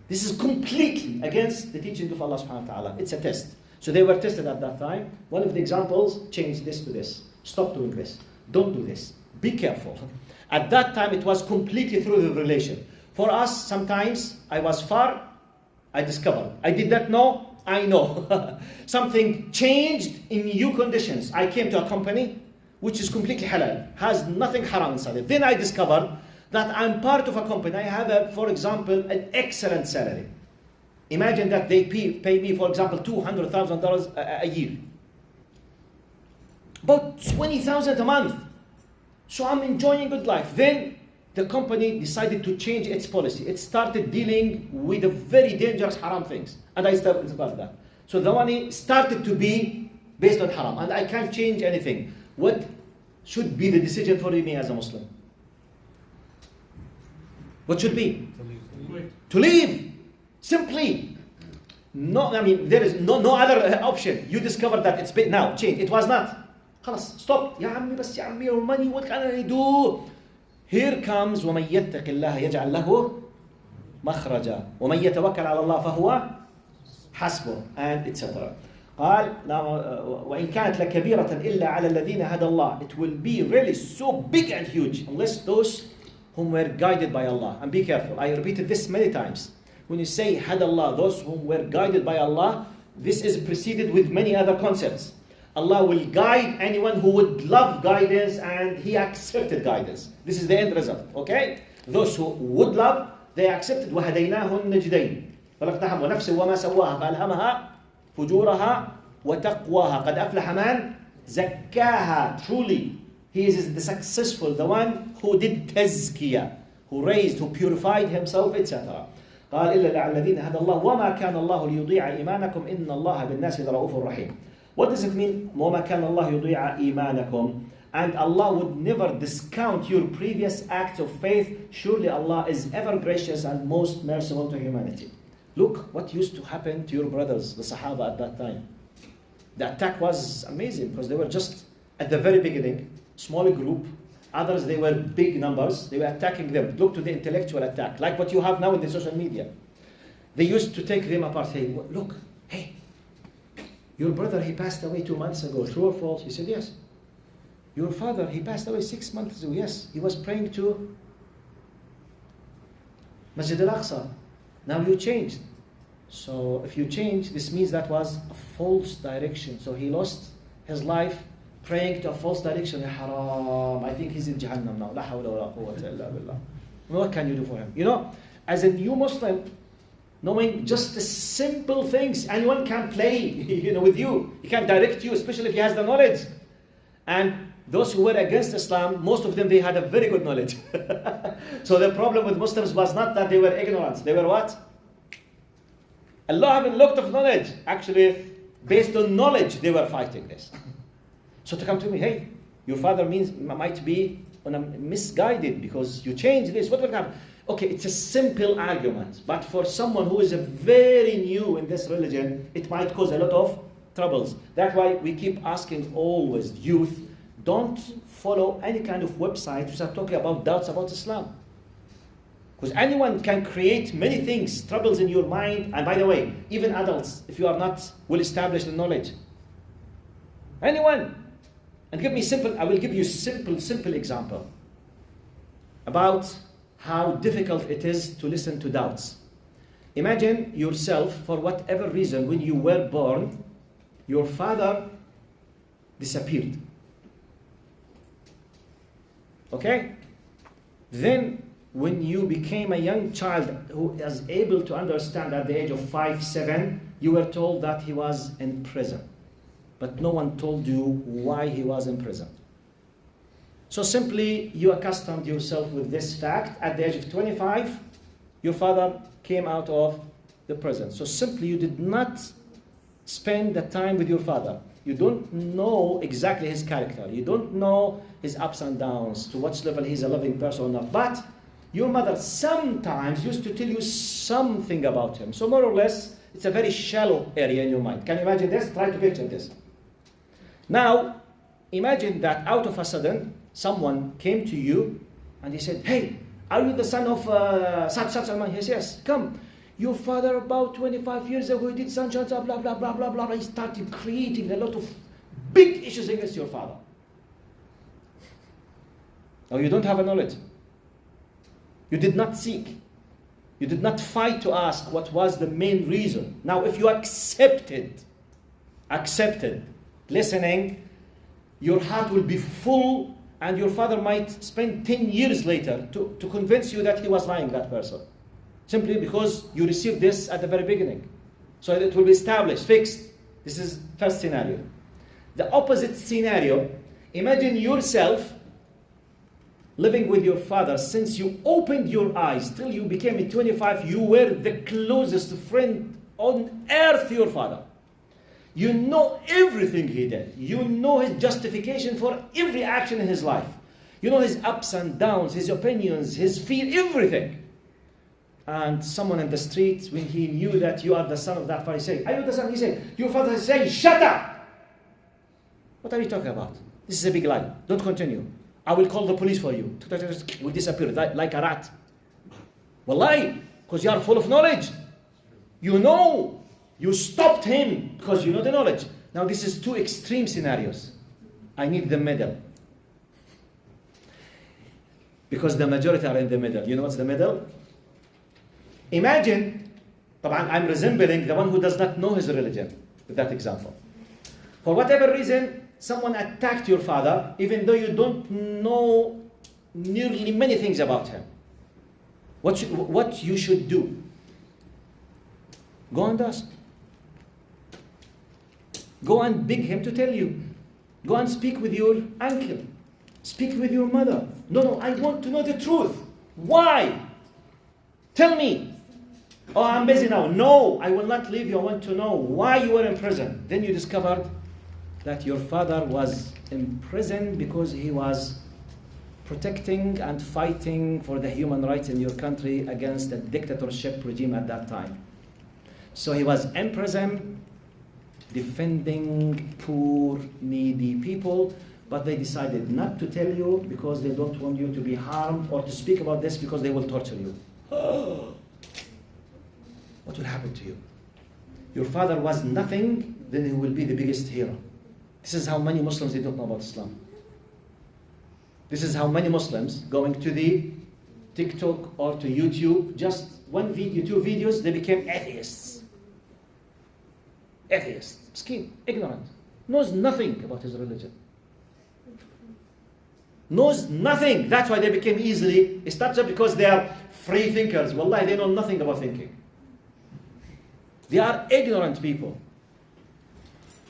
This is completely against the teaching of Allah subhanahu wa ta'ala. It's a test. So they were tested at that time. One of the examples, change this to this. Stop doing this. Don't do this. Be careful. At that time, it was completely through the relation. For us, sometimes I was far, I discovered. I did not know, I know. Something changed in new conditions. I came to a company which is completely halal, has nothing haram inside it. Then I discovered that I'm part of a company. I have, for example, an excellent salary. Imagine that they pay me, for example, $200,000 a year. About $20,000 a month. So I'm enjoying good life. Then the company decided to change its policy. It started dealing with the very dangerous haram things. And I started about that. So the money started to be based on haram. And I can't change anything. What should be the decision for me as a Muslim? What should be? To leave. Simply. No, I mean, there is no other option. You discovered that it's now change. It was not. خلاص, stop. يا عمي بس يا عمي, your money, what can I do? Here comes ومن يتق الله يجعل له مخرجا ومن يتوكل على الله فهو حسبه and etc. قال وإن كانت لكبيرة إلا على الذين هدى الله. It will be really so big and huge unless those whom were guided by Allah. And be careful. I repeated this many times. When you say هدى الله, those whom were guided by Allah, this is preceded with many other concepts. Allah will guide anyone who would love guidance and he accepted guidance. This is the end result. Okay? Those who would love, they accepted. وهديناه النجدين فلاقتحم ونفس وما سواها فألهمها فجورها وتقواها قد أفلح من زكاها. Truly, he is the successful, the one who did tazkiyah, who raised, who purified himself, etc. قال إلا على الذين هدى الله وما كان الله ليضيع إيمانكم إن الله بالناس لرؤوف رحيم. What does it mean? وما كان الله يضيع إيمانكم. And Allah would never discount your previous acts of faith. Surely Allah is ever gracious and most merciful to humanity. Look what used to happen to your brothers, the Sahaba at that time. The attack was amazing because they were just at the very beginning, small group. Others, they were big numbers. They were attacking them. Look to the intellectual attack, like what you have now in the social media. They used to take them apart. Hey, look, hey, your brother, he passed away 2 months ago. True or false? He said, yes. Your father, he passed away 6 months ago. Yes, he was praying to Masjid al-Aqsa. Now you changed. So if you change, this means that was a false direction. So he lost his life praying to a false direction. Ya haram. I think he's in Jahannam now. La hawla wa la quwwata illa billah. What can you do for him? You know, as a new Muslim, knowing just the simple things, anyone can play, with you. He can direct you, especially if he has the knowledge. And those who were against Islam, most of them, they had a very good knowledge. So the problem with Muslims was not that they were ignorant. They were what? Allah having a lot of knowledge. Actually, based on knowledge, they were fighting this. So to come to me, hey, your father might be misguided because you changed this. What will happen? Okay, it's a simple argument. But for someone who is very new in this religion, it might cause a lot of troubles. That's why we keep asking always youth, don't follow any kind of website to start talking about doubts about Islam. Because anyone can create many things, troubles in your mind. And by the way, even adults, if you are not well established in knowledge. Anyone. And I will give you simple example about how difficult it is to listen to doubts. Imagine yourself, for whatever reason, when you were born, your father disappeared. Okay? Then, when you became a young child who is able to understand at the age of 5, 7, you were told that he was in prison. But no one told you why he was in prison. So simply, you accustomed yourself with this fact. At the age of 25, your father came out of the prison. So simply, you did not spend the time with your father. You don't know exactly his character. You don't know his ups and downs, to what level he's a loving person or not. But your mother sometimes used to tell you something about him. So more or less, it's a very shallow area in your mind. Can you imagine this? Try to picture this. Now, imagine that out of a sudden, someone came to you and he said, hey, are you the son of such man? He says, yes, come. Your father about 25 years ago, he did such and blah, blah, blah, blah, blah. He started creating a lot of big issues against your father. Now, you don't have a knowledge. You did not seek. You did not fight to ask what was the main reason. Now, if you accepted listening, your heart will be full, and your father might spend 10 years later to convince you that he was lying, that person. Simply because you received this at the very beginning. So it will be established, fixed. This is first scenario. The opposite scenario, imagine yourself living with your father since you opened your eyes till you became 25. You were the closest friend on earth to your father. You know everything he did. You know his justification for every action in his life. You know his ups and downs, his opinions, his fear, everything. and someone in the street, when he knew that you are the son of that father, he said, are you the son? He said, your father is saying, shut up! What are you talking about? This is a big lie. Don't continue. I will call the police for you. Will disappear like a rat. Wallahi, because you are full of knowledge. You know. You stopped him because you know the knowledge. Now this is two extreme scenarios. I need the middle. Because the majority are in the middle. You know what's the middle? Imagine, I'm resembling the one who does not know his religion with that example. For whatever reason, someone attacked your father, even though you don't know nearly many things about him. What you should do? Go and ask. Go and beg him to tell you. Go and speak with your uncle. Speak with your mother. No, I want to know the truth. Why? Tell me. Oh, I'm busy now. No, I will not leave you. I want to know why you were in prison. Then you discovered that your father was in prison because he was protecting and fighting for the human rights in your country against the dictatorship regime at that time. So he was in prison defending poor, needy people, but they decided not to tell you because they don't want you to be harmed or to speak about this because they will torture you. What will happen to you? Your father was nothing, then he will be the biggest hero. This is how many Muslims they don't know about Islam. This is how many Muslims going to the TikTok or to YouTube, just one video, two videos, they became atheists. Atheist, skin, ignorant, knows nothing about his religion. Knows nothing. That's why they became easily, it's not just because they are free thinkers. Wallahi, they know nothing about thinking. They are ignorant people.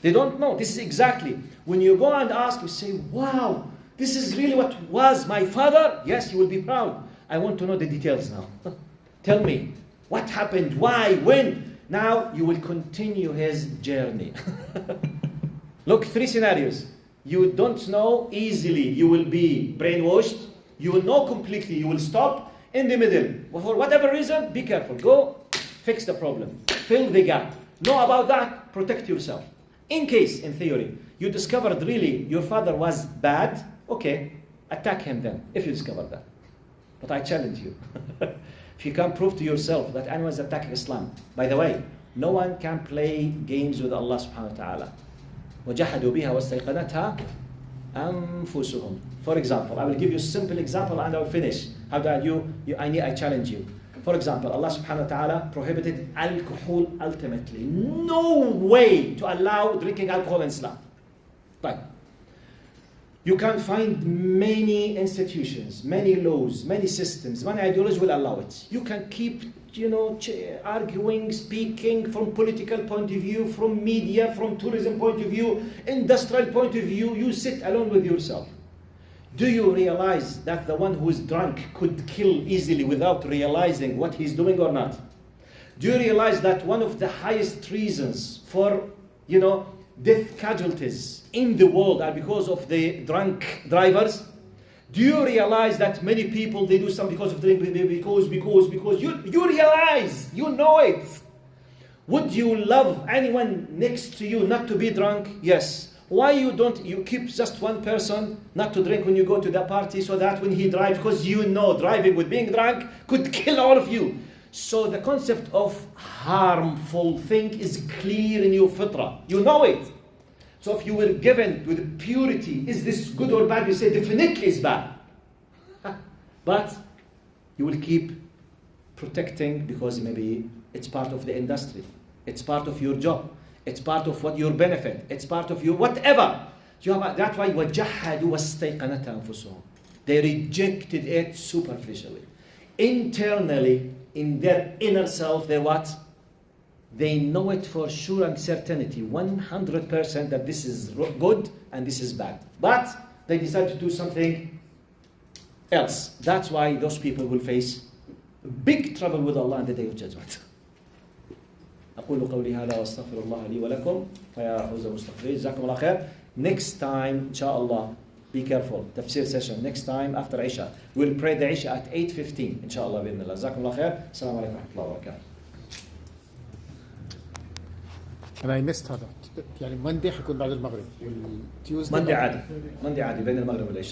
They don't know. This is exactly, when you go and ask, you say, wow, this is really what was my father? Yes, you will be proud. I want to know the details now. Tell me, what happened, why, when? Now you will continue his journey. Look, 3 scenarios. You don't know easily, you will be brainwashed. You will know completely, you will stop. In the middle, for whatever reason, be careful. Go fix the problem. Fill the gap. Know about that, protect yourself. In case, in theory, you discovered really your father was bad, okay, attack him then, if you discover that. But I challenge you. If you can prove to yourself that anyone is attacking Islam, by the way, no one can play games with Allah subhanahu wa ta'ala. وَجَحَدُوا بِهَا وَاسْتَيْقَنَتْهَا أَنفُسُهُم. For example, I will give you a simple example and I will finish. How do I challenge you. For example, Allah subhanahu wa ta'ala prohibited alcohol ultimately. No way to allow drinking alcohol in Islam. But you can find many institutions, many laws, many systems, many ideologies will allow it. You can keep, arguing, speaking from political point of view, from media, from tourism point of view, industrial point of view. You sit alone with yourself. Do you realize that the one who is drunk could kill easily without realizing what he's doing or not? Do you realize that one of the highest reasons for, death casualties in the world are because of the drunk drivers? Do you realize that many people, they do something because of drink, because you realize, you know it. Would you love anyone next to you not to be drunk? Yes. Why you keep just one person not to drink when you go to the party so that when he drives, because driving with being drunk could kill all of you. So the concept of harmful thing is clear in your fitrah. You know it. So if you were given with purity, is this good or bad? You say definitely it's bad. But you will keep protecting because maybe it's part of the industry. It's part of your job. It's part of what your benefit. It's part of your whatever. That's why وَجَحَدُوا وَاسْتَيْقَنَتْ أَنفُسُهُم. They rejected it superficially. Internally, in their inner self, they what? They know it for sure and certainty, 100% that this is good and this is bad. But they decide to do something else. That's why those people will face big trouble with Allah on the day of judgment. أقول قولي هذا وأستغفر الله لي ولكم فيا حوز المستغفرين جزاكم الله خير. Next time, inshallah, Be careful. تفسير session next time after عشاء. We'll pray the عشاء at 8:15 إن شاء الله بإذن الله. جزاكم الله خير. السلام عليكم ورحمة الله وبركاته. And I missed هذا يعني Monday حيكون بعد المغرب والتيوزداي مندي عادي بين المغرب والعشاء.